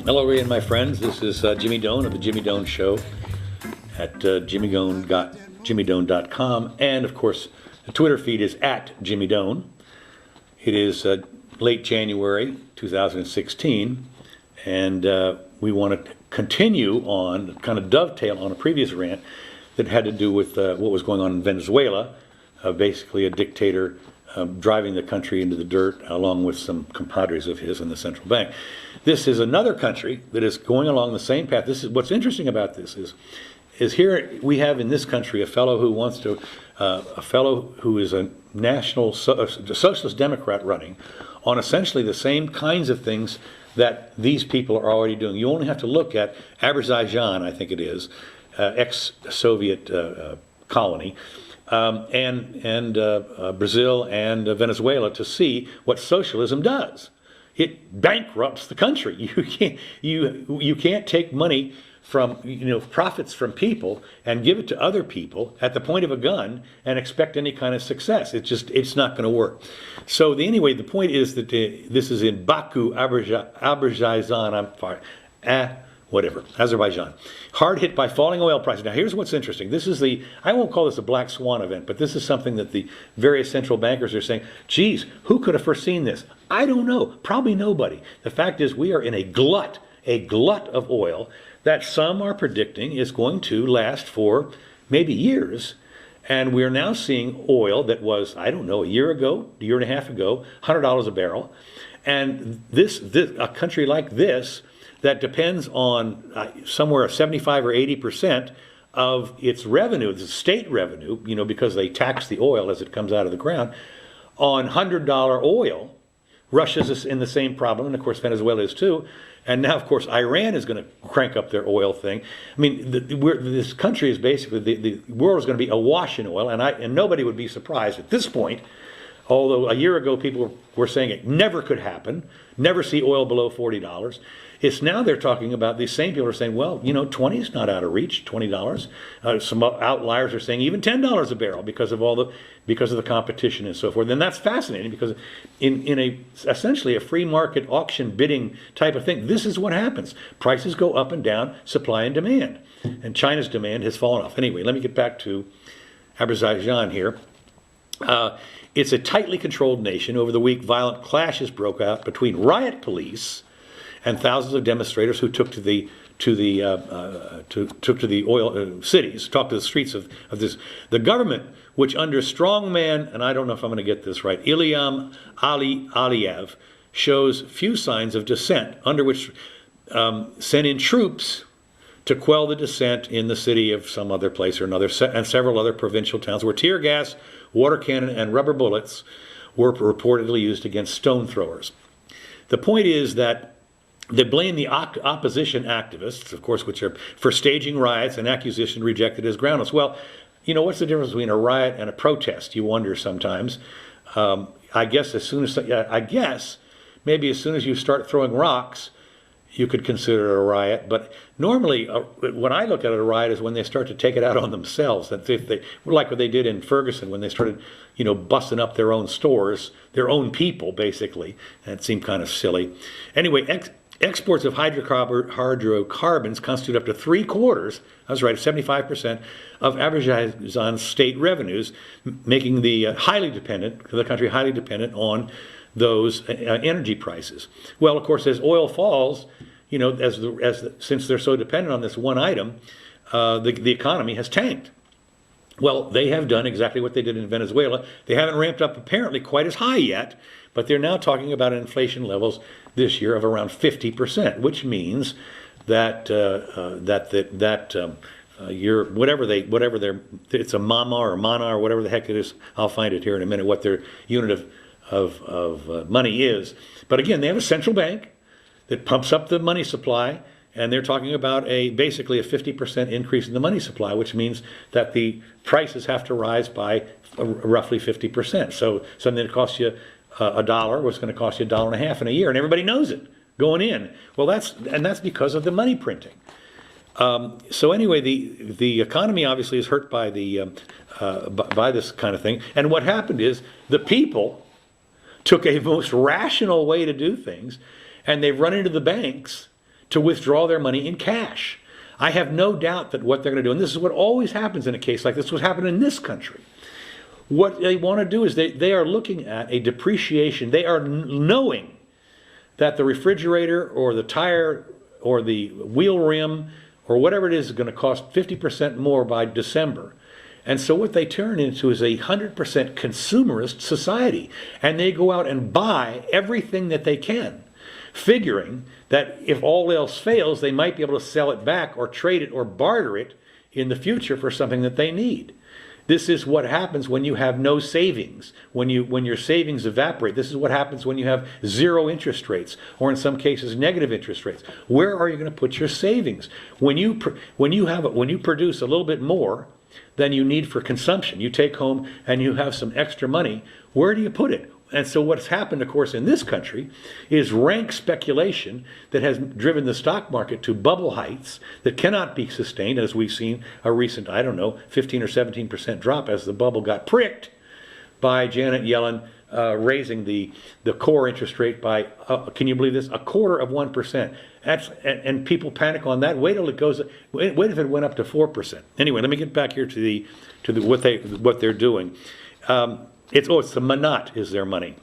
Hello, Ray and my friends. This is Jimmy Doane of the Jimmy Doane Show at jimmydone.com, and of course, the Twitter feed is at Jimmy Doane. It is late January 2016, and we want to continue on, kind of dovetail on a previous rant that had to do with what was going on in Venezuela, basically a dictator driving the country into the dirt, along with some compadres of his in the central bank. This is another country that is going along the same path. This is what's interesting about this is here we have in this country a fellow who wants to, a fellow who is a national socialist Democrat running on essentially the same kinds of things that these people are already doing. You only have to look at Azerbaijan, I think it is, ex-Soviet colony, and Brazil and Venezuela to see what socialism does. It bankrupts the country. You can't take money from profits from people and give it to other people at the point of a gun and expect any kind of success. It's not going to work. So anyway, the point is that this is in Baku, Azerbaijan. Hard hit by falling oil prices. Now here's what's interesting. This is I won't call this a black swan event, but this is something that the various central bankers are saying, geez, who could have foreseen this? I don't know. Probably nobody. The fact is we are in a glut of oil that some are predicting is going to last for maybe years. And we're now seeing oil that was, I don't know, a year and a half ago, $100 a barrel. And a country like this that depends on somewhere 75 or 80% of its revenue, the state revenue, because they tax the oil as it comes out of the ground, on $100 oil. Russia's in the same problem, and of course Venezuela is too. And now, of course, Iran is going to crank up their oil thing. I mean, this country is basically, the world is going to be awash in oil, and nobody would be surprised at this point, although a year ago people were saying it never could happen, never see oil below $40. It's now they're talking about, these same people are saying, well, 20 is not out of reach, $20. Some outliers are saying even $10 a barrel because of the competition and so forth. And that's fascinating because in essentially a free market auction bidding type of thing, this is what happens. Prices go up and down, supply and demand. And China's demand has fallen off. Anyway, let me get back to Azerbaijan here. It's a tightly controlled nation. Over the week, violent clashes broke out between riot police and thousands of demonstrators who took to the oil cities, talked to the streets of this. The government, which under strongman, and I don't know if I'm going to get this right, Ilham Aliyev, shows few signs of dissent, under which sent in troops to quell the dissent in the city of some other place or another, and several other provincial towns where tear gas, water cannon, and rubber bullets were reportedly used against stone throwers. The point is that they blame the opposition activists, of course, which are for staging riots and accusation rejected as groundless. Well, what's the difference between a riot and a protest? You wonder sometimes. I guess maybe as soon as you start throwing rocks, you could consider it a riot. But normally, when I look at it, a riot is when they start to take it out on themselves. That like what they did in Ferguson when they started, busting up their own stores, their own people, basically. And it seemed kind of silly. Anyway, exports of hydrocarbons constitute up to 3/4, I was right, 75% of Azerbaijan's state revenues, making the country highly dependent on those energy prices. Well, of course, as oil falls, since they're so dependent on this one item, the economy has tanked. Well, they have done exactly what they did in Venezuela. They haven't ramped up apparently quite as high yet, but they're now talking about inflation levels this year of around 50%, which means that it's a mama or mana or whatever the heck it is. I'll find it here in a minute what their unit of money is. But again, they have a central bank that pumps up the money supply, and they're talking about basically a 50% increase in the money supply, which means that the prices have to rise by roughly 50%. So something that costs you $1 was going to cost you $1.50 in a year, and everybody knows it going in. Well, that's because of the money printing. So anyway, the economy obviously is hurt by by this kind of thing. And what happened is the people took a most rational way to do things, and they've run into the banks to withdraw their money in cash. I have no doubt that what they're going to do, and this is what always happens in a case like this, what happened in this country. What they want to do is they are looking at a depreciation. They are knowing that the refrigerator or the tire or the wheel rim or whatever it is going to cost 50% more by December. And so what they turn into is a 100% consumerist society. And they go out and buy everything that they can, figuring that if all else fails, they might be able to sell it back or trade it or barter it in the future for something that they need. This is what happens when you have no savings, when your savings evaporate. This is what happens when you have zero interest rates, or in some cases negative interest rates. Where are you going to put your savings? When you produce a little bit more than you need for consumption, you take home and you have some extra money, where do you put it? And so what's happened, of course, in this country is rank speculation that has driven the stock market to bubble heights that cannot be sustained, as we've seen a recent, 15 or 17% drop as the bubble got pricked by Janet Yellen raising the core interest rate by, can you believe this, 1/4%. And people panic on that. Wait till it goes. Wait if it went up to 4%. Anyway, let me get back here to what they're doing. It's the man.Note is their money,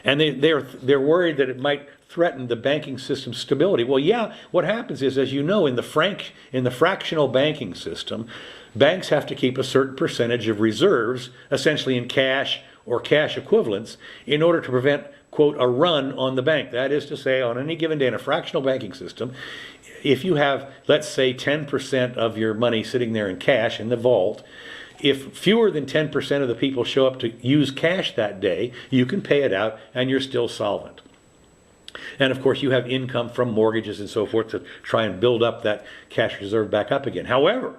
and they're worried that it might threaten the banking system's stability. Well, yeah, what happens is, as you know, in the fractional banking system, banks have to keep a certain percentage of reserves, essentially in cash or cash equivalents, in order to prevent, quote, a run on the bank. That is to say, on any given day in a fractional banking system, if you have, let's say, 10% of your money sitting there in cash in the vault, if fewer than 10% of the people show up to use cash that day, you can pay it out and you're still solvent. And of course, you have income from mortgages and so forth to try and build up that cash reserve back up again. However,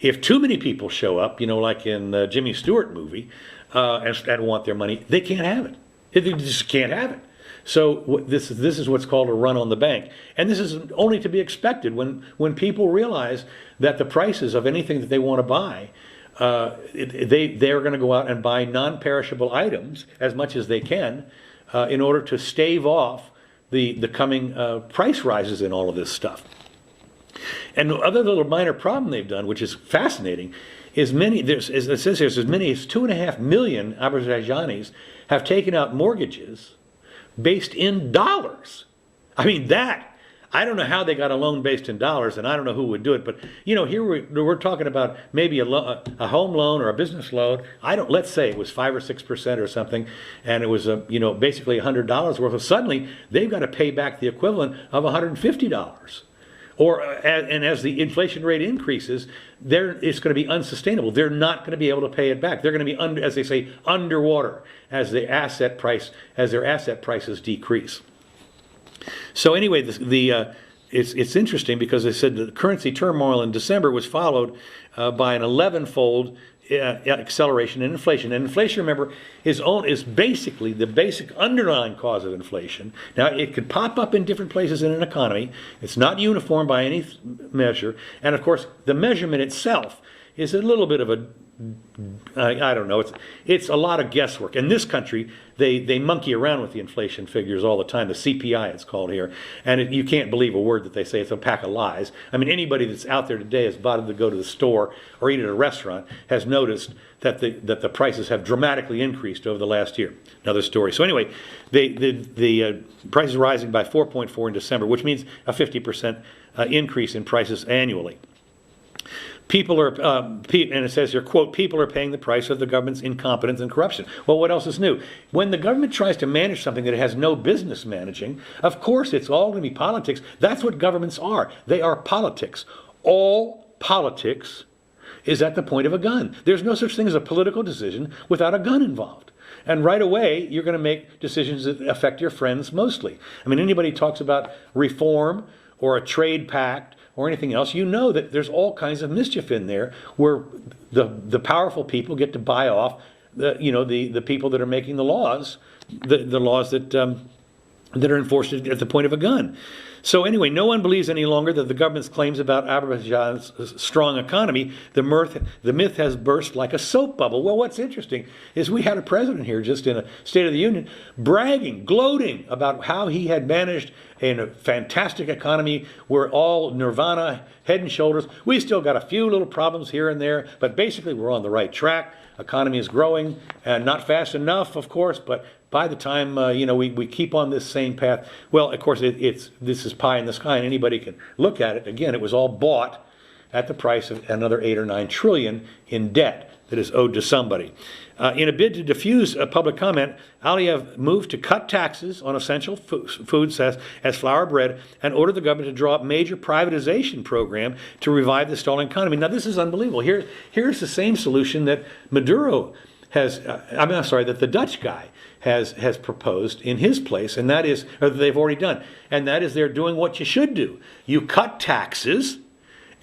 if too many people show up, like in the Jimmy Stewart movie, and want their money, they can't have it. They just can't have it. So this is what's called a run on the bank. And this is only to be expected when people realize that the prices of anything that they want to buy, they're going to go out and buy non-perishable items as much as they can in order to stave off the coming price rises in all of this stuff. And the other little minor problem they've done, which is fascinating, is as it says here, as many as 2.5 million Azerbaijanis have taken out mortgages based in dollars. I don't know how they got a loan based in dollars, and I don't know who would do it. But here we're talking about maybe a home loan or a business loan. Let's say it was 5 or 6% or something, and it was basically $100 worth. Of suddenly they've got to pay back the equivalent of $150. And as the inflation rate increases, it's going to be unsustainable. They're not going to be able to pay it back. They're going to be as they say, underwater as their asset prices decrease. So anyway, it's interesting because they said the currency turmoil in December was followed by an 11-fold acceleration in inflation. And inflation, remember, is basically the basic underlying cause of inflation. Now, it could pop up in different places in an economy. It's not uniform by any measure. And of course, the measurement itself is a little bit of I don't know. It's a lot of guesswork. In this country, they monkey around with the inflation figures all the time. The CPI, it's called here, and you can't believe a word that they say. It's a pack of lies. Anybody that's out there today has bothered to go to the store or eat at a restaurant has noticed that the prices have dramatically increased over the last year. Another story. So anyway, the prices rising by 4.4 in December, which means a 50% increase in prices annually. People are, and it says here, quote, people are paying the price of the government's incompetence and corruption. Well, what else is new? When the government tries to manage something that it has no business managing, of course it's all going to be politics. That's what governments are. They are politics. All politics is at the point of a gun. There's no such thing as a political decision without a gun involved. And right away, you're going to make decisions that affect your friends mostly. Anybody talks about reform or a trade pact or anything else, you know that there's all kinds of mischief in there where the powerful people get to buy off the people that are making the laws, the laws that are enforced at the point of a gun. So anyway, no one believes any longer that the government's claims about Azerbaijan's strong economy. The myth has burst like a soap bubble. Well, what's interesting is we had a president here just in a State of the Union bragging, gloating about how he had managed in a fantastic economy. We're all nirvana, head and shoulders. We still got a few little problems here and there, but basically we're on the right track. Economy is growing, and not fast enough, of course, but by the time we keep on this same path, well, of course, this is pie in the sky, and anybody can look at it. Again, it was all bought at the price of another 8 or 9 trillion in debt that is owed to somebody. In a bid to diffuse public comment, Aliyev moved to cut taxes on essential foods as flour, bread, and ordered the government to draw up major privatization program to revive the stalling economy. Now, this is unbelievable. Here's the same solution that Maduro has. That the Dutch guy has proposed in his place, and that is, or they've already done, and that is they're doing what you should do. You cut taxes.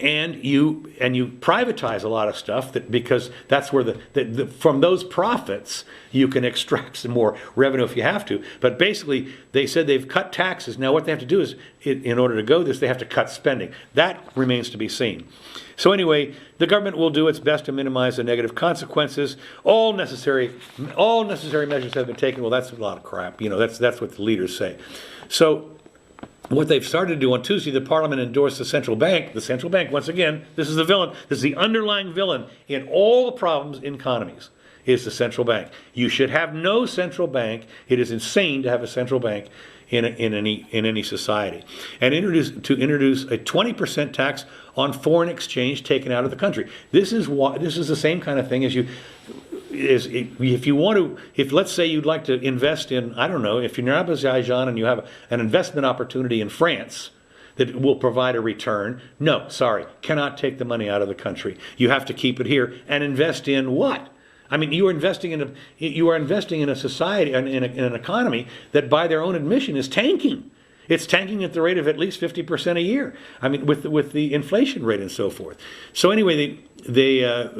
And you privatize a lot of stuff because that's where from those profits you can extract some more revenue if you have to. But basically, they said they've cut taxes. Now, what they have to do is, in order to go this, they have to cut spending. That remains to be seen. So anyway, the government will do its best to minimize the negative consequences. All necessary measures have been taken. Well, that's a lot of crap. That's what the leaders say. So what they've started to do on Tuesday, the Parliament endorsed the central bank. The central bank, once again, this is the villain. This is the underlying villain in all the problems in economies, is the central bank. You should have no central bank. It is insane to have a central bank in any society. And introduce a 20% tax on foreign exchange taken out of the country. This is the same kind of thing as if let's say you'd like to invest in, I don't know, if you're in Azerbaijan and you have an investment opportunity in France that will provide a return, no, sorry, cannot take the money out of the country. You have to keep it here and invest in what? I mean, you are investing in a society, in an economy that by their own admission is tanking. It's tanking at the rate of at least 50% a year. I mean, with the inflation rate and so forth. So anyway, they're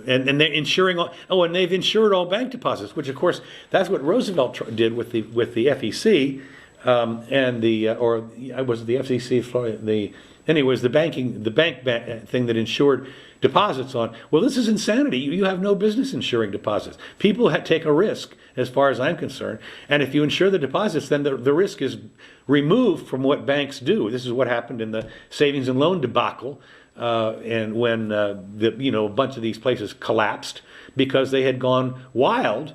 insuring and they've insured all bank deposits, which of course that's what Roosevelt did with the FEC was it the FCC? Anyways, the bank thing that insured deposits on. Well, this is insanity. You have no business insuring deposits. People take a risk, as far as I'm concerned, and if you insure the deposits, then the risk is removed from what banks do. This is what happened in the savings and loan debacle, and when a bunch of these places collapsed because they had gone wild.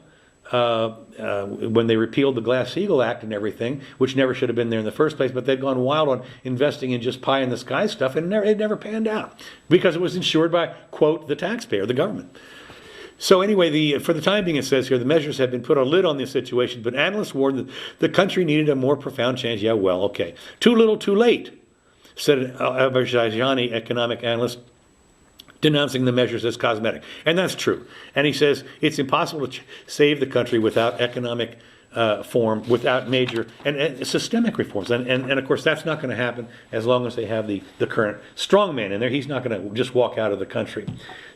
When they repealed the Glass-Steagall Act and everything, which never should have been there in the first place, but they'd gone wild on investing in just pie-in-the-sky stuff, and it never panned out because it was insured by, quote, the taxpayer, the government. So anyway, for the time being, it says here, the measures have been put a lid on this situation, but analysts warned that the country needed a more profound change. Yeah, well, okay. Too little, too late, said an Azerbaijani economic analyst, denouncing the measures as cosmetic. And that's true. And he says it's impossible to save the country without economic reform, without major and systemic reforms. And of course, that's not going to happen as long as they have the current strongman in there. He's not going to just walk out of the country.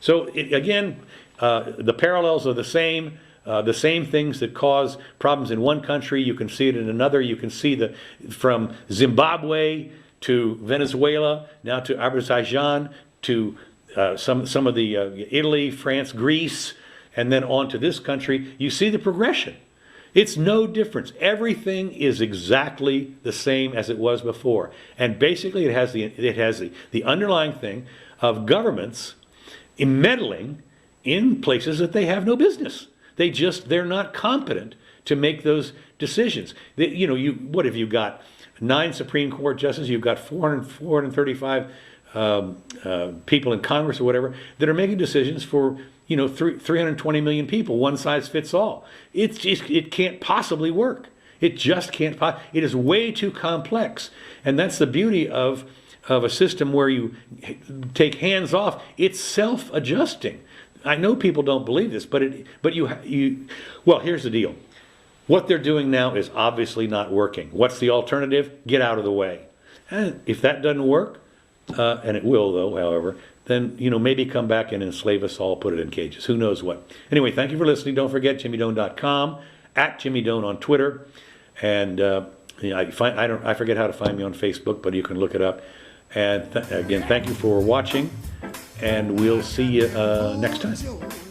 So again, the parallels are the same. The same things that cause problems in one country, you can see it in another. You can see from Zimbabwe to Venezuela, now to Azerbaijan, to some of the Italy, France, Greece, and then on to this country. You see the progression. It's no difference. Everything is exactly the same as it was before. And basically it has the underlying thing of governments meddling in places that they have no business. They're not competent to make those decisions. What have you got? 9 Supreme Court justices, you've got 435 people in Congress or whatever that are making decisions for 320 million people. One size fits all. It can't possibly work. It just can't. It is way too complex, and that's the beauty of a system where you take hands off. It's self-adjusting. I know people don't believe this, but here's the deal. What they're doing now is obviously not working. What's the alternative? Get out of the way. And if that doesn't work, and it will, though, however, then, maybe come back and enslave us all, put it in cages. Who knows what. Anyway, thank you for listening. Don't forget, JimmyDoane.com, @JimmyDoane on Twitter. And Yeah, I forget how to find me on Facebook, but you can look it up. And again, thank you for watching, and we'll see you next time.